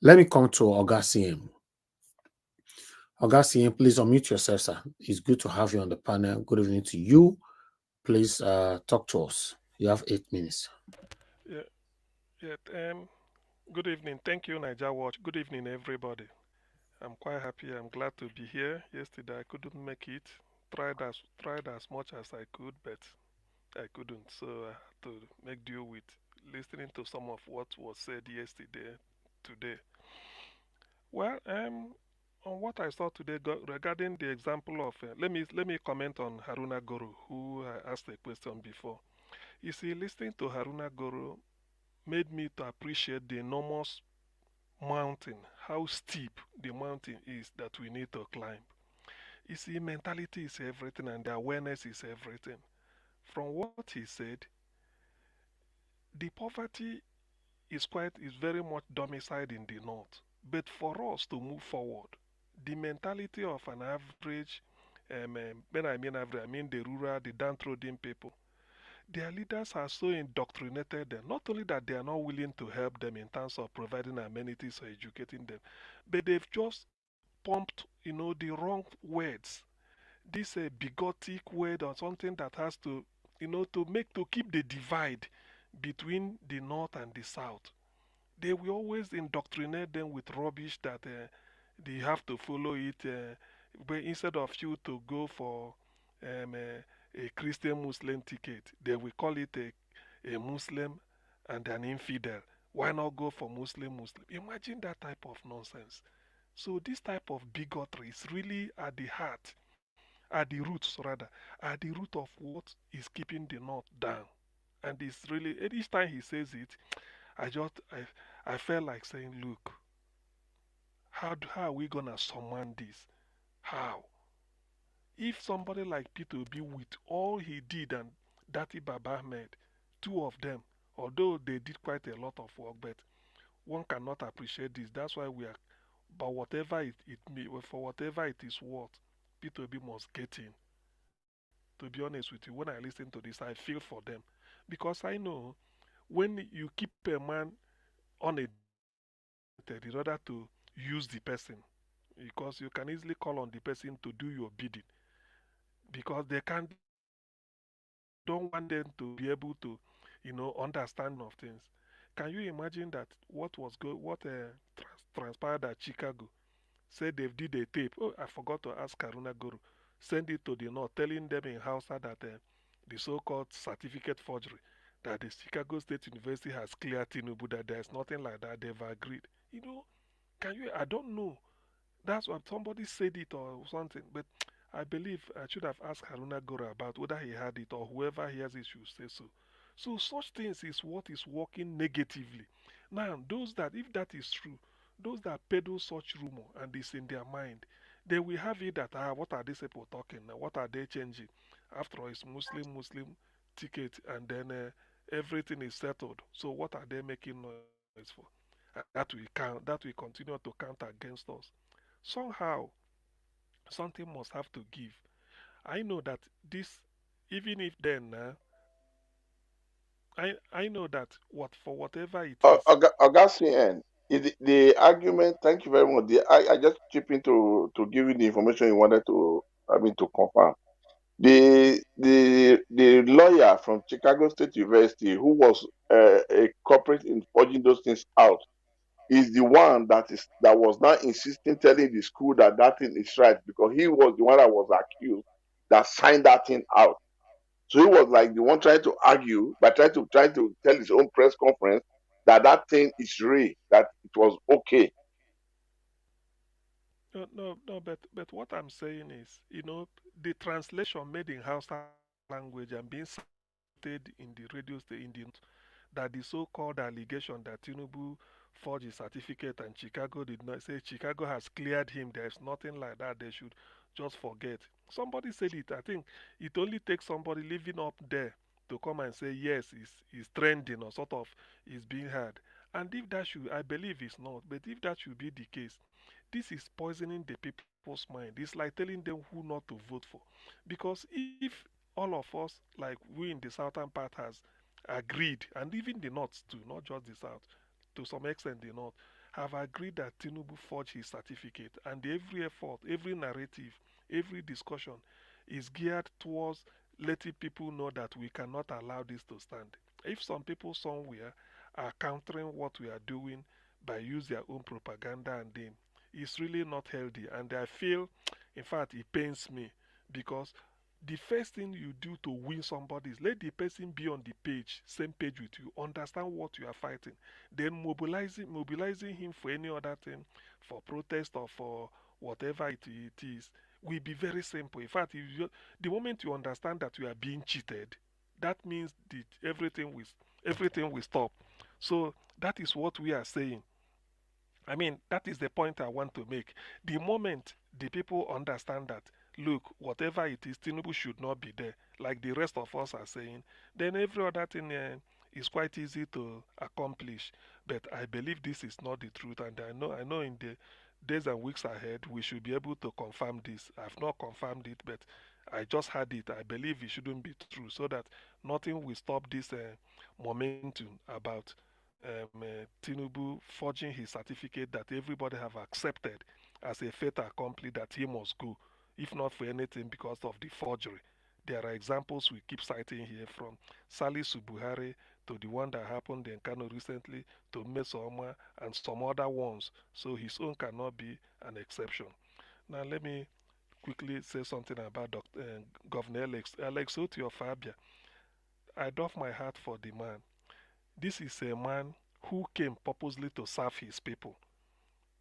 Let me come to Oga CM. Oga CM, please unmute yourself, sir. It's good to have you on the panel. Good evening to you. Please talk to us. You have 8 minutes. Yeah, good evening. Thank you, NAIJA. Good evening, everybody. I'm quite happy. I'm glad to be here. Yesterday I couldn't make it. Tried as much as I could, but I couldn't. So I had to make do with listening to some of what was said yesterday, today. Well, on what I saw today regarding the example of, let me comment on Haruna Guru, who asked a question before. You see, listening to Haruna Guru made me to appreciate the enormous mountain, how steep the mountain is that we need to climb. You see, mentality is everything and the awareness is everything. From what he said, the poverty is very much domiciled in the north. But for us to move forward, the mentality of an average, when I mean average, I mean the rural, the downtrodden people, their leaders are so indoctrinated them. Not only that they are not willing to help them in terms of providing amenities or educating them, but they've just pumped, the wrong words. This bigotic word or something that has to, to keep the divide between the north and the south. They will always indoctrinate them with rubbish that they have to follow it. But instead of you to go for a Christian Muslim ticket, they will call it a Muslim and an infidel. Why not go for Muslim Muslim? Imagine that type of nonsense. So this type of bigotry is really at the heart, at the roots rather, at the root of what is keeping the North down. And it's really each time he says it, I felt like saying, look, how are we gonna surmount this? How? If somebody like Peter Obi with all he did and Dati Baba Ahmed, two of them, although they did quite a lot of work, but one cannot appreciate this. That's why we are. But whatever it may, for whatever it is worth, Peter Obi must get in. To be honest with you, when I listen to this, I feel for them because I know when you keep a man uneducated in order to use the person, because you can easily call on the person to do your bidding because they don't want them to be able to, understand of things. Can you imagine that transpired at Chicago? Said they did a tape. Oh, I forgot to ask Karuna Guru. Send it to the North, telling them in Hausa that the so-called certificate forgery, that the Chicago State University has cleared Tinubu, that there's nothing like that. They've agreed. You know, can you? I don't know. That's what somebody said it or something, but I believe I should have asked Haruna Gora about whether he had it or whoever hears it should say so. So such things is what is working negatively. Now, those that if that is true, those that peddle such rumor and it's in their mind, they will have it that what are these people talking now? What are they changing? After all, it's Muslim ticket, and then everything is settled. So what are they making noise for? And that will continue to count against us. Somehow, something must have to give. I know that this, even if then, I know that for whatever it is. Augustine, the argument, thank you very much. I just chip in to give you the information you wanted to, I mean, to confirm. The lawyer from Chicago State University who was a corporate in forging those things out is the one that was now insisting, telling the school that that thing is right because he was the one that was accused that signed that thing out. So he was like the one trying to argue by trying to tell his own press conference that that thing is real, that it was okay. No, but what I'm saying is, the translation made in Hausa language and being circulated in the radio station in the north, that the so-called allegation that Tinubu forged his certificate and Chicago did not say Chicago has cleared him. There's nothing like that. They should just forget. Somebody said it. I think it only takes somebody living up there to come and say yes, it's trending or sort of is being heard. And if that should, I believe it's not. But if that should be the case, this is poisoning the people's mind. It's like telling them who not to vote for. Because if all of us, like we in the southern part, has agreed, and even the north too, not just the south, to some extent the north, have agreed that Tinubu forged his certificate, and every effort, every narrative, every discussion is geared towards letting people know that we cannot allow this to stand. If some people somewhere are countering what we are doing by use their own propaganda and then it's really not healthy. And I feel, in fact, it pains me because the first thing you do to win somebody is let the person be on the page, same page with you, understand what you are fighting, then mobilizing him for any other thing, for protest or for whatever it is, will be very simple. In fact, the moment you understand that you are being cheated, that means everything will stop. So that is what we are saying. I mean, that is the point I want to make. The moment the people understand that, look, whatever it is, Tinubu should not be there, like the rest of us are saying, then every other thing is quite easy to accomplish. But I believe this is not the truth, and I know in the days and weeks ahead, we should be able to confirm this. I've not confirmed it, but I just had it. I believe it shouldn't be true, so that nothing will stop this momentum about Tinubu forging his certificate that everybody have accepted as a fait accompli that he must go, if not for anything because of the forgery. There are examples we keep citing here from Salisu Buhari to the one that happened in Kano recently to Mesoma and some other ones. So his own cannot be an exception. Now let me quickly say something about Governor Alex Oti of Abia. I doff my hat for the man. This is a man who came purposely to serve his people.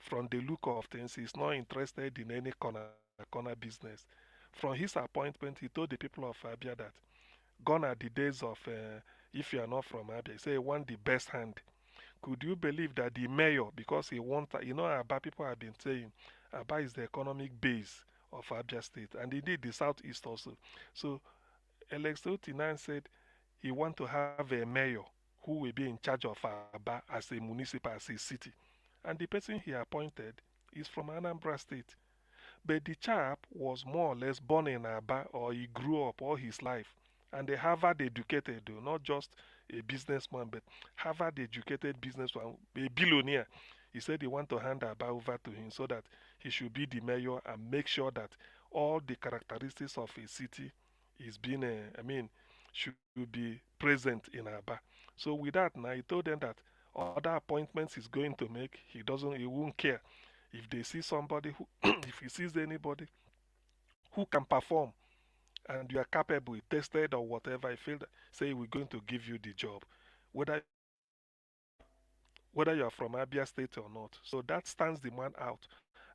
From the look of things, he's not interested in any corner business. From his appointment, he told the people of Abia that gone are the days of if you are not from Abia. He said he want the best hand. Could you believe that the mayor, because he want, Aba people have been saying, Aba is the economic base of Abia State, and indeed the southeast also. So Alex Otinan said he want to have a mayor who will be in charge of Aba as a municipal, as a city. And the person he appointed is from Anambra State. But the chap was more or less born in Aba, or he grew up all his life. And a Harvard educated, though, not just a businessman, but Harvard educated businessman, a billionaire. He said he want to hand Aba over to him so that he should be the mayor and make sure that all the characteristics of a city is being, should be present in Aba. So with that, now he told them that other appointments he's going to make, he won't care. If they see somebody who, if he sees anybody who can perform and you are capable, tested or whatever, I feel that, say we're going to give you the job, whether whether you are from Abia State or not. So that stands the man out.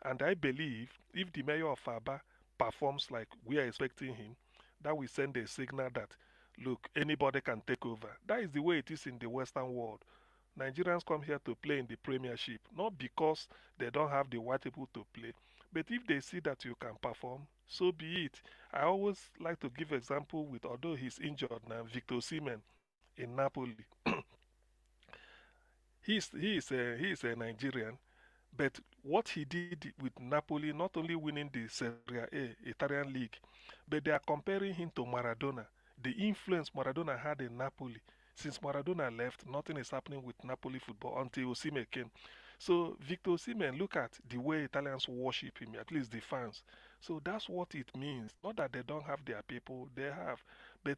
And I believe if the mayor of Aba performs like we are expecting him, that will send a signal that, look, anybody can take over. That is the way it is in the Western world. Nigerians come here to play in the Premiership, not because they don't have the white people to play, but if they see that you can perform, so be it. I always like to give example with, although he's injured now, Victor Osimhen in Napoli. He is a Nigerian, but what he did with Napoli, not only winning the Serie A Italian league, but they are comparing him to Maradona. The influence Maradona had in Napoli. Since Maradona left, nothing is happening with Napoli football until Osimhen came. So Victor Osimhen, look at the way Italians worship him, at least the fans. So that's what it means. Not that they don't have their people, they have. But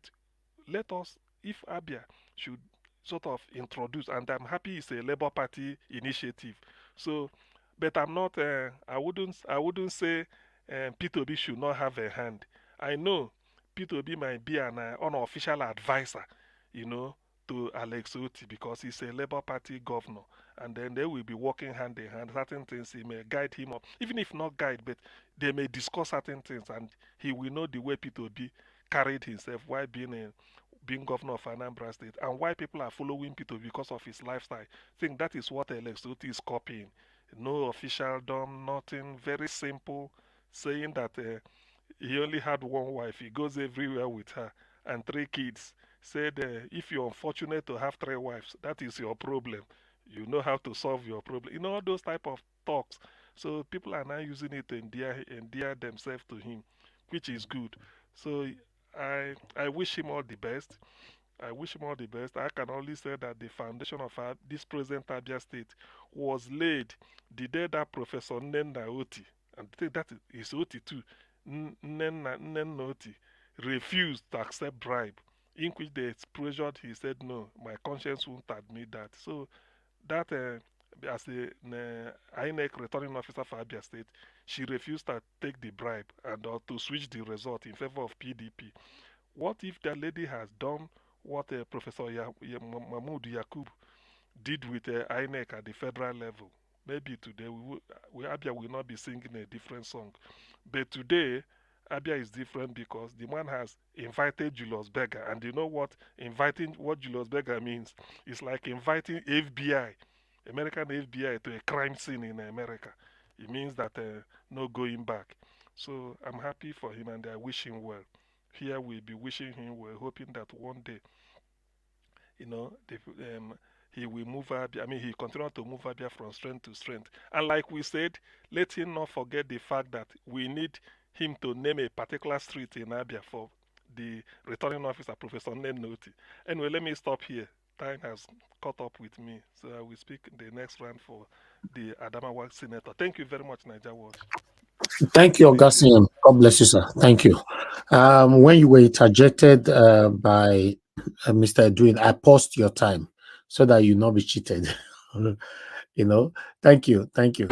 let us, if Abia should sort of introduce, and I'm happy it's a Labour Party initiative. So, but I'm not, I wouldn't say P2B should not have a hand. I know P2B might be an unofficial advisor, you know, to Alex Oti because he's a Labour Party governor. And then they will be working hand in hand. Certain things he may guide him up, even if not guide, but they may discuss certain things and he will know the way P2B carried himself while being governor of Anambra State and why people are following Peter because of his lifestyle. I think that is what Alex Oti is copying. No officialdom, nothing, very simple, saying that he only had one wife. He goes everywhere with her and three kids. Said, if you're unfortunate to have three wives, that is your problem. You know how to solve your problem. You know, all those type of talks. So people are now using it to endear themselves to him, which is good. So I wish him all the best. I wish him all the best. I can only say that the foundation of this present Abia State was laid the day that Professor Nnenna Oti, and I think that is Oti too, Nnenna Oti, refused to accept bribe, in which they pressured, he said, no, my conscience won't admit that. So that as the INEC returning officer for Abia State, she refused to take the bribe and to switch the result in favor of PDP. What if that lady has done what Professor Mahmoud Yakub did with INEC at the federal level? Maybe today Abia will not be singing a different song. But today, Abia is different because the man has invited Julius Berger. And you know what? What Julius Berger means? It's like inviting FBI, American FBI, to a crime scene in America. It means that no going back. So I'm happy for him and I wish him well. Here we'll be wishing him well, hoping that one day, you know, he will move Abia. I mean, he continued to move Abia from strength to strength. And like we said, let him not forget the fact that we need him to name a particular street in Abia for the returning officer, Professor Nnenoti. Anyway, let me stop here. Time has caught up with me. So I will speak the next round for the Adamawa Senator. Thank you very much, NAIJA. Thank you, Augustine. God bless you, sir. Thank you. When you were interjected by Mr. Edwin, I paused your time so that you not be cheated. You know, thank you. Thank you.